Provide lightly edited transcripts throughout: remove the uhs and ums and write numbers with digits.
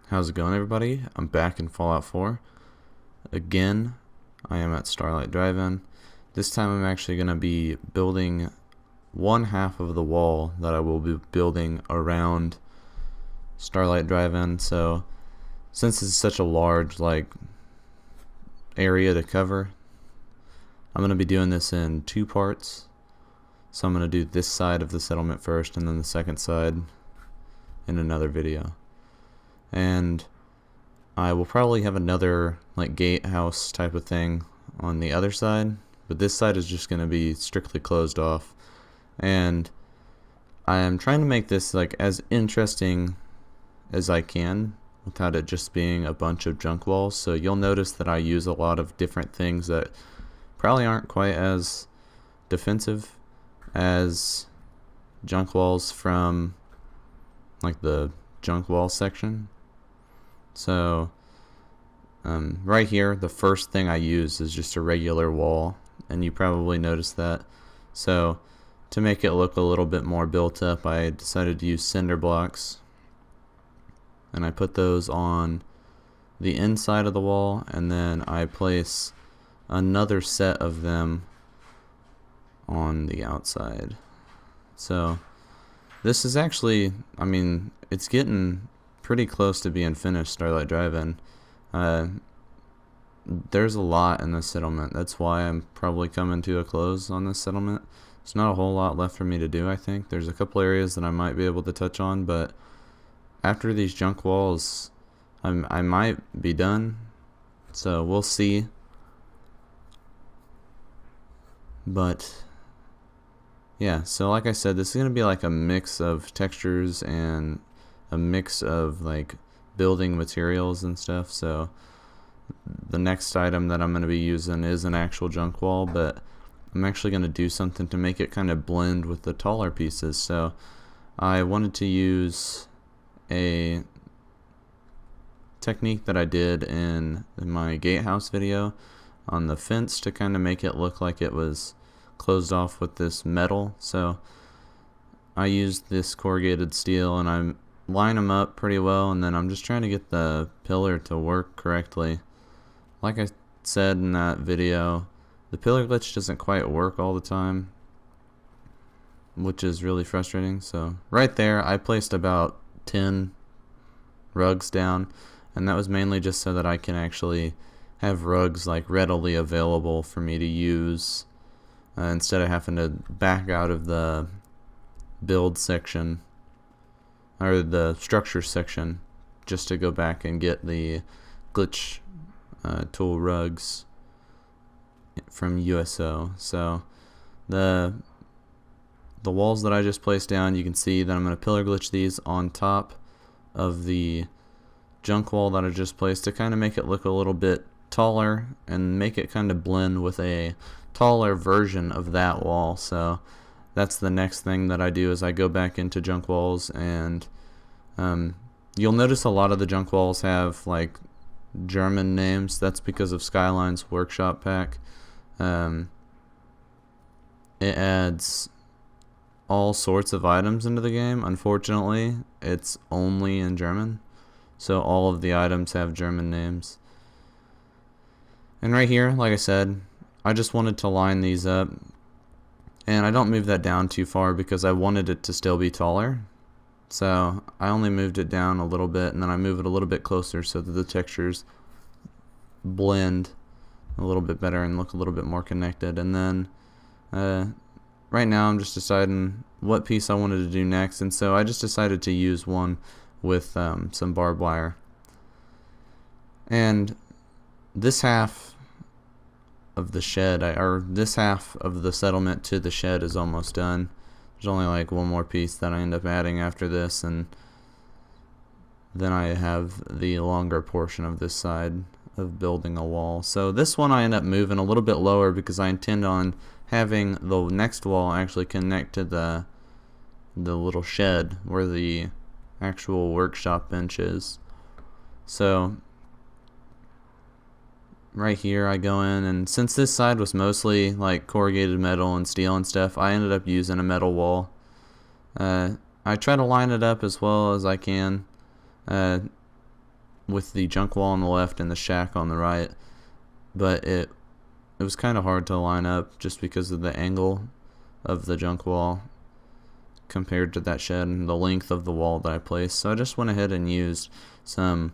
How's it going, everybody? I'm back in Fallout 4. Again, I am at Starlight Drive-In. This time I'm actually going to be building one half of the wall that I will be building around Starlight Drive-In. So, since it's such a large area to cover, I'm going to be doing this in two parts. So I'm going to do this side of the settlement first and then the second side in another video. And I will probably have another gatehouse type of thing on the other side, but this side is just going to be strictly closed off. And I am trying to make this as interesting as I can without it just being a bunch of junk walls. So you'll notice that I use a lot of different things that probably aren't quite as defensive as junk walls from the junk wall section. So right here, the first thing I use is just a regular wall, and you probably noticed that. So to make it look a little bit more built up, I decided to use cinder blocks, and I put those on the inside of the wall, and then I place another set of them on the outside. So this is actually, it's getting pretty close to being finished, Starlight Drive-In. There's a lot in this settlement. That's why I'm probably coming to a close on this settlement. There's not a whole lot left for me to do, I think. There's a couple areas that I might be able to touch on, but after these junk walls, I might be done. So we'll see. But yeah, so like I said, this is going to be a mix of textures and a mix of building materials and stuff. So the next item that I'm going to be using is an actual junk wall, but I'm actually going to do something to make it kind of blend with the taller pieces. So I wanted to use a technique that I did in my gatehouse video on the fence to kind of make it look like it was closed off with this metal. So I used this corrugated steel and I line them up pretty well, and then I'm just trying to get the pillar to work correctly. Like I said in that video, the pillar glitch doesn't quite work all the time, which is really frustrating. So right there I placed about 10 rugs down, and that was mainly just so that I can actually have rugs readily available for me to use instead of having to back out of the build section or the structure section just to go back and get the glitch tool rugs from USO. So the walls that I just placed down, you can see that I'm going to pillar glitch these on top of the junk wall that I just placed to kind of make it look a little bit taller and make it kind of blend with a taller version of that wall. So that's the next thing that I do, is I go back into junk walls, and you'll notice a lot of the junk walls have German names. That's because of Skyline's workshop pack. It adds all sorts of items into the game. Unfortunately, it's only in German, so all of the items have German names. And right here, like I said, I just wanted to line these up, and I don't move that down too far because I wanted it to still be taller. So I only moved it down a little bit, and then I move it a little bit closer so that the textures blend a little bit better and look a little bit more connected. And then right now I'm just deciding what piece I wanted to do next, and so I just decided to use one with some barbed wire. And this half of the shed, or this half of the settlement to the shed, is almost done. There's only one more piece that I end up adding after this, and then I have the longer portion of this side of building a wall. So this one I end up moving a little bit lower because I intend on having the next wall actually connect to the little shed where the actual workshop bench is. So right here I go in, and since this side was mostly corrugated metal and steel and stuff, I ended up using a metal wall. I try to line it up as well as I can. with the junk wall on the left and the shack on the right, but it was kind of hard to line up just because of the angle of the junk wall compared to that shed and the length of the wall that I placed. So I just went ahead and used some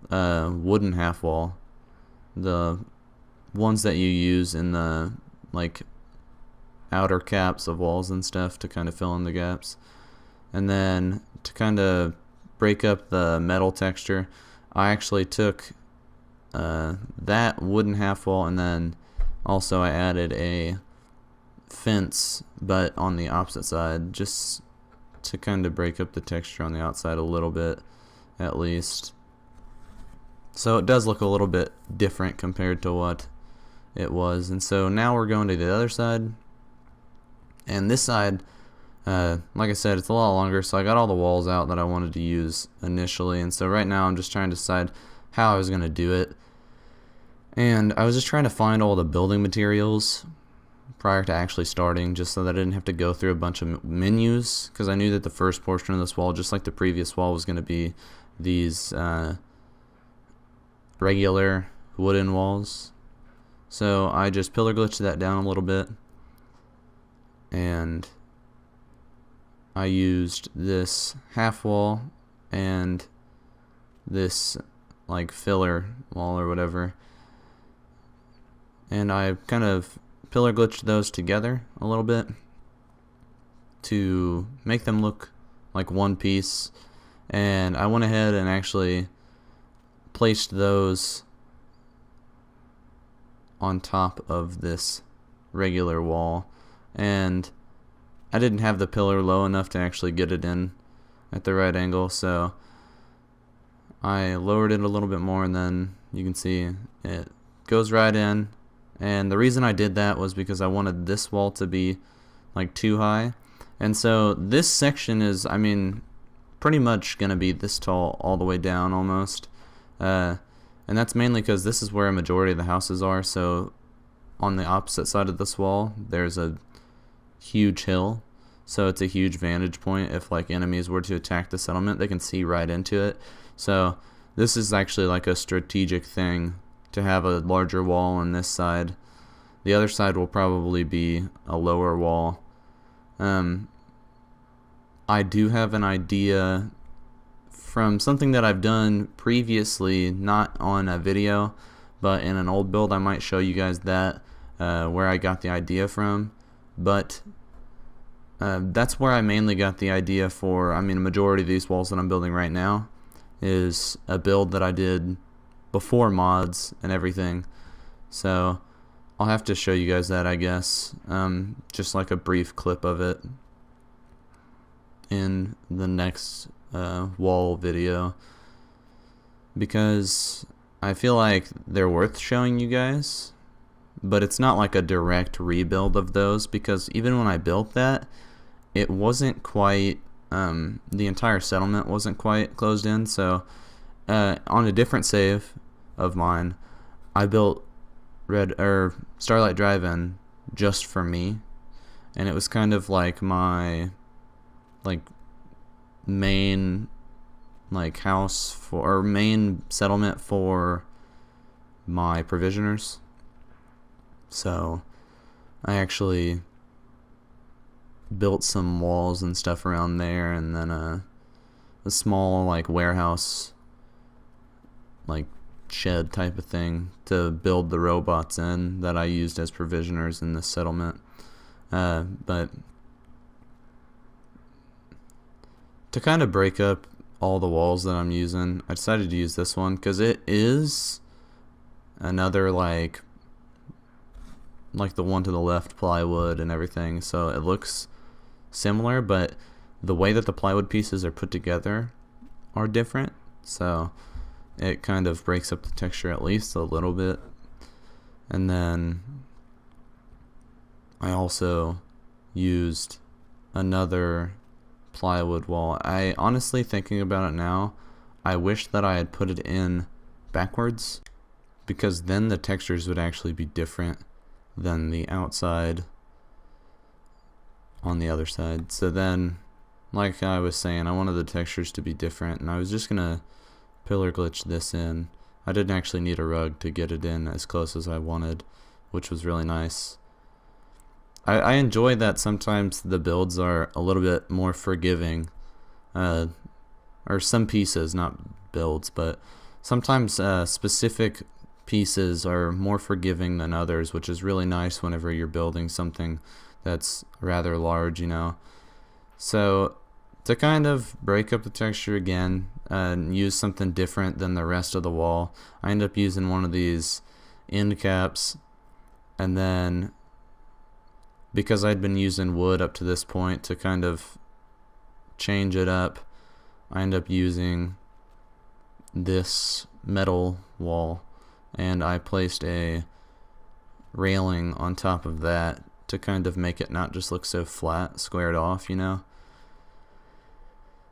wooden half wall, the ones that you use in the like outer caps of walls and stuff to kind of fill in the gaps. And then to kind of break up the metal texture, I actually took that wooden half wall, and then also I added a fence but on the opposite side, just to kind of break up the texture on the outside a little bit at least. So it does look a little bit different compared to what it was. And so now we're going to the other side, and this side, like I said, it's a lot longer, so I got all the walls out that I wanted to use initially. And so right now I'm just trying to decide how I was going to do it, and I was just trying to find all the building materials prior to actually starting, just so that I didn't have to go through a bunch of menus, because I knew that the first portion of this wall, just like the previous wall, was going to be these regular wooden walls. So I just pillar glitched that down a little bit, and I used this half wall and this like filler wall or whatever, and I kind of pillar glitched those together a little bit to make them look like one piece. And I went ahead and actually placed those on top of this regular wall, and I didn't have the pillar low enough to actually get it in at the right angle, so I lowered it a little bit more, and then you can see it goes right in. And the reason I did that was because I wanted this wall to be like too high. And so this section is, I mean, pretty much gonna be this tall all the way down almost. And that's mainly because this is where a majority of the houses are. So on the opposite side of this wall, there's a huge hill. So it's a huge vantage point. If like enemies were to attack the settlement, they can see right into it. So this is actually like a strategic thing to have a larger wall on this side. The other side will probably be a lower wall. I do have an idea from something that I've done previously, not on a video, but in an old build. I might show you guys that, where I got the idea from. But that's where I mainly got the idea for, I mean, a majority of these walls that I'm building right now is a build that I did before mods and everything. So I'll have to show you guys that, I guess, just like a brief clip of it in the next wall video, because I feel like they're worth showing you guys, but it's not like a direct rebuild of those, because even when I built that, it wasn't quite, the entire settlement wasn't quite closed in. So on a different save of mine, I built Starlight Drive-In just for me, and it was kind of like my main house for, or main settlement for my provisioners. So I actually built some walls and stuff around there, and then a small warehouse shed type of thing to build the robots in that I used as provisioners in this settlement. But to kind of break up all the walls that I'm using, I decided to use this one because it is another like the one to the left plywood and everything, so it looks similar, but the way that the plywood pieces are put together are different, so it kind of breaks up the texture at least a little bit. And then I also used another plywood wall. I honestly, thinking about it now, I wish that I had put it in backwards, because then the textures would actually be different than the outside on the other side. So then, like I was saying, I wanted the textures to be different, and I was just gonna pillar glitched this in. I didn't actually need a rug to get it in as close as I wanted, which was really nice. I enjoy that sometimes the builds are a little bit more forgiving, or some pieces, not builds, but sometimes specific pieces are more forgiving than others, which is really nice whenever you're building something that's rather large, you know. So to kind of break up the texture again and use something different than the rest of the wall, I end up using one of these end caps, and then because I'd been using wood up to this point to kind of change it up, I end up using this metal wall, and I placed a railing on top of that to kind of make it not just look so flat, squared off, you know.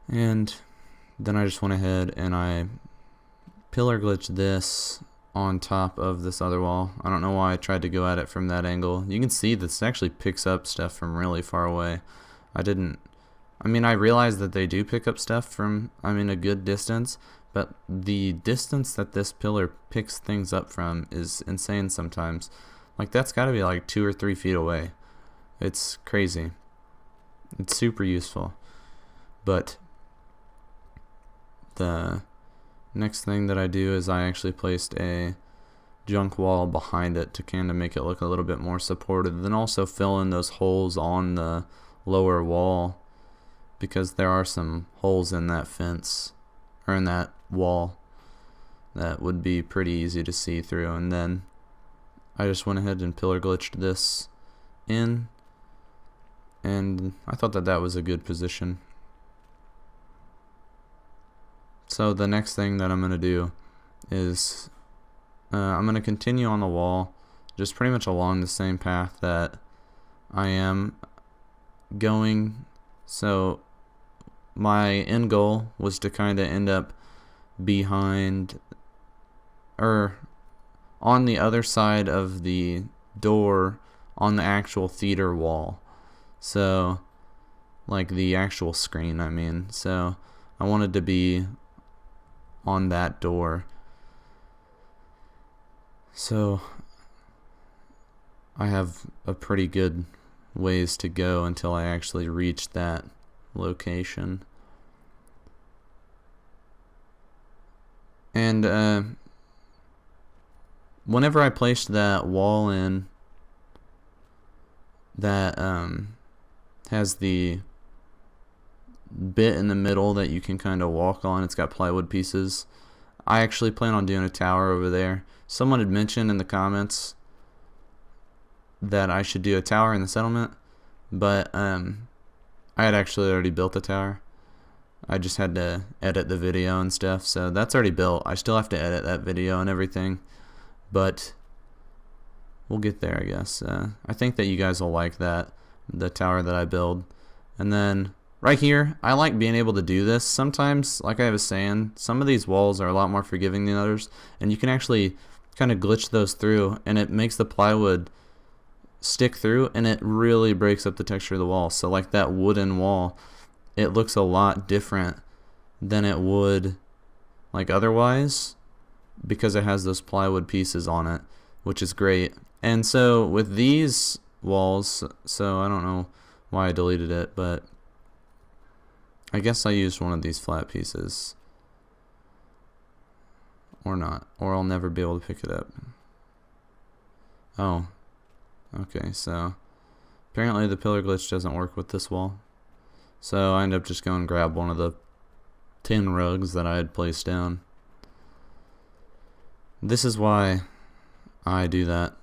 And then I just went ahead and I pillar glitched this on top of this other wall. I don't know why I tried to go at it from that angle. You can see this actually picks up stuff from really far away. I realize that they do pick up stuff from, a good distance, but the distance that this pillar picks things up from is insane sometimes. Like, that's gotta be like 2 or 3 feet away. It's crazy. It's super useful. But the next thing that I do is I actually placed a junk wall behind it to kind of make it look a little bit more supported, then also fill in those holes on the lower wall, because there are some holes in that fence, or in that wall, that would be pretty easy to see through. And then I just went ahead and pillar glitched this in, and I thought that that was a good position. So the next thing that I'm going to do is I'm going to continue on the wall, just pretty much along the same path that I am going. So my end goal was to kind of end up behind, or on the other side of the door on the actual theater wall. So like the actual screen, So I wanted to be on that door. So I have a pretty good ways to go until I actually reach that location. And whenever I placed that wall in that has the bit in the middle that you can kind of walk on, it's got plywood pieces, I actually plan on doing a tower over there. Someone had mentioned in the comments that I should do a tower in the settlement, but I had actually already built a tower. I just had to edit the video and stuff, so that's already built. I still have to edit that video and everything, but we'll get there, I guess. I think that you guys will like that, the tower that I build. And then right here, I like being able to do this. Sometimes, like I was saying, some of these walls are a lot more forgiving than others, and you can actually kind of glitch those through, and it makes the plywood stick through, and it really breaks up the texture of the wall. So like that wooden wall, it looks a lot different than it would like otherwise, because it has those plywood pieces on it, which is great. And so with these walls, so I don't know why I deleted it, but I guess I used one of these flat pieces, or not, or I'll never be able to pick it up. Oh, okay, so apparently the pillar glitch doesn't work with this wall, so I end up just going and grab one of the tin rugs that I had placed down. This is why I do that.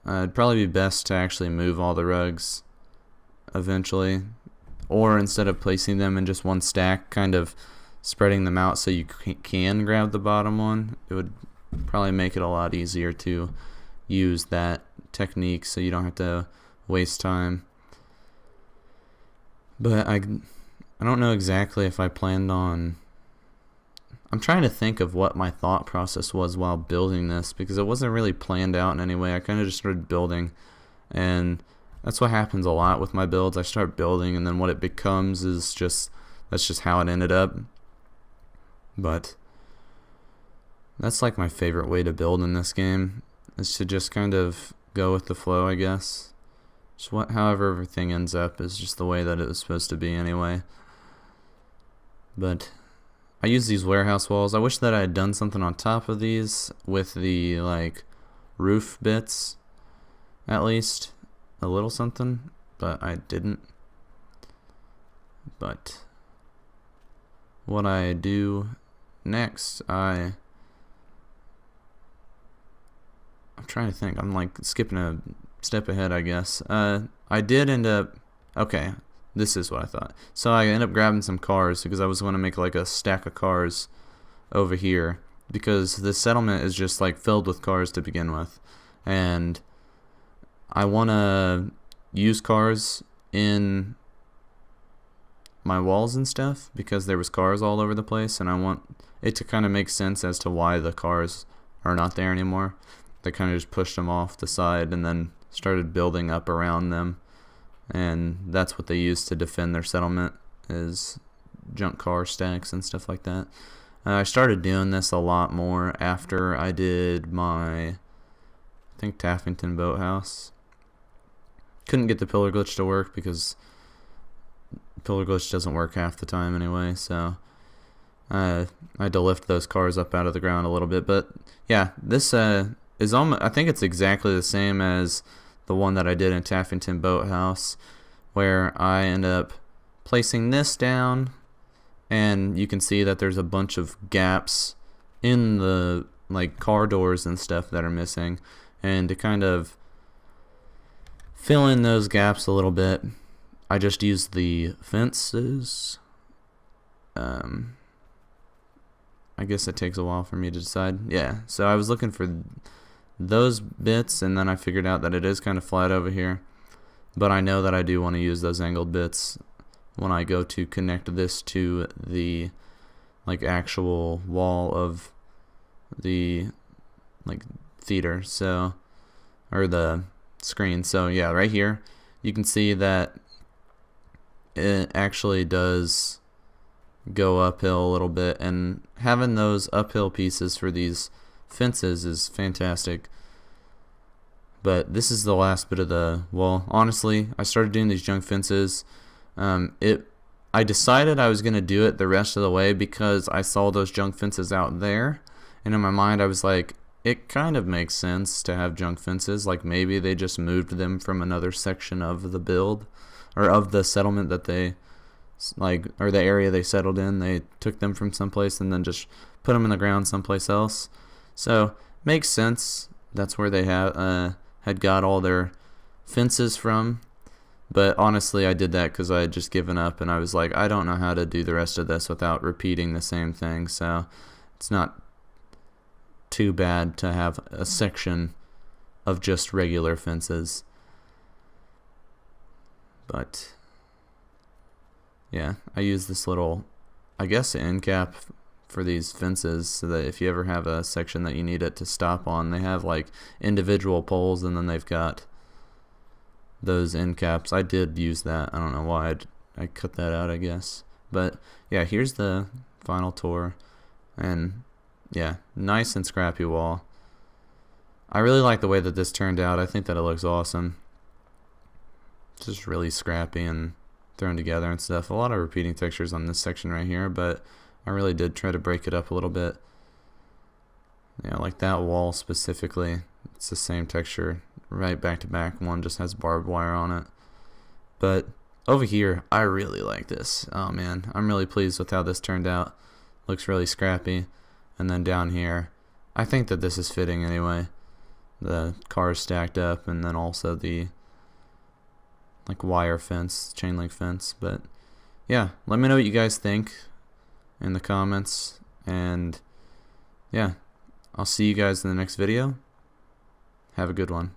It'd probably be best to actually move all the rugs eventually, or instead of placing them in just one stack, kind of spreading them out so you can grab the bottom one. It would probably make it a lot easier to use that technique so you don't have to waste time. But I don't know exactly if I planned on... I'm trying to think of what my thought process was while building this, because it wasn't really planned out in any way. I kind of just started building, and that's what happens a lot with my builds. I start building, and then what it becomes is just, that's just how it ended up. But That's like my favorite way to build in this game, is to just kind of go with the flow, I guess. Just however everything ends up is just the way that it was supposed to be anyway. But I use these warehouse walls. I wish that I had done something on top of these with the like roof bits, at least a little something, but I didn't. But what I do next, I'm trying to think. I'm like skipping a step ahead, I guess. I did end up, okay, this is what I thought. So I ended up grabbing some cars because I was going to make like a stack of cars over here, because this settlement is just like filled with cars to begin with, and I want to use cars in my walls and stuff because there was cars all over the place, and I want it to kind of make sense as to why the cars are not there anymore. They kind of just pushed them off the side and then started building up around them, and that's what they use to defend their settlement, is junk car stacks and stuff like that. I started doing this a lot more after I did my, I think, Taffington boathouse. Couldn't get the pillar glitch to work because pillar glitch doesn't work half the time anyway, so I had to lift those cars up out of the ground a little bit. But yeah, this is almost, I think it's exactly the same as the one that I did in Taffington boathouse, where I end up placing this down, and you can see that there's a bunch of gaps in the like car doors and stuff that are missing, and to kind of fill in those gaps a little bit, I just used the fences. I guess it takes a while for me to decide. Yeah, so I was looking for those bits, and then I figured out that it is kind of flat over here, but I know that I do want to use those angled bits when I go to connect this to the like actual wall of the like theater, so, or the screen. So yeah, right here you can see that it actually does go uphill a little bit, and having those uphill pieces for these fences is fantastic. But this is the last bit of the wall. Honestly, I started doing these junk fences. I decided I was going to do it the rest of the way because I saw those junk fences out there, and in my mind I was like, it kind of makes sense to have junk fences. Like maybe they just moved them from another section of the build, or of the settlement that they like, or the area they settled in. They took them from someplace and then just put them in the ground someplace else. So makes sense. That's where they had got all their fences from. But honestly, I did that because I had just given up, and I was like, I don't know how to do the rest of this without repeating the same thing. So it's not too bad to have a section of just regular fences. But yeah, I use this little, I guess, end cap for these fences, so that if you ever have a section that you need it to stop on, they have like individual poles, and then they've got those end caps. I did use that. I don't know why I cut that out, I guess. But yeah, here's the final tour, and yeah, nice and scrappy wall. I really like the way that this turned out. I think that it looks awesome. It's just really scrappy and thrown together and stuff. A lot of repeating textures on this section right here, but I really did try to break it up a little bit. Yeah, like that wall specifically, it's the same texture right back to back. One just has barbed wire on it. But over here, I really like this. Oh man, I'm really pleased with how this turned out. Looks really scrappy. And then down here, I think that this is fitting anyway. The cars stacked up, and then also the like wire fence, chain link fence. But yeah, let me know what you guys think in the comments, and yeah, I'll see you guys in the next video. Have a good one.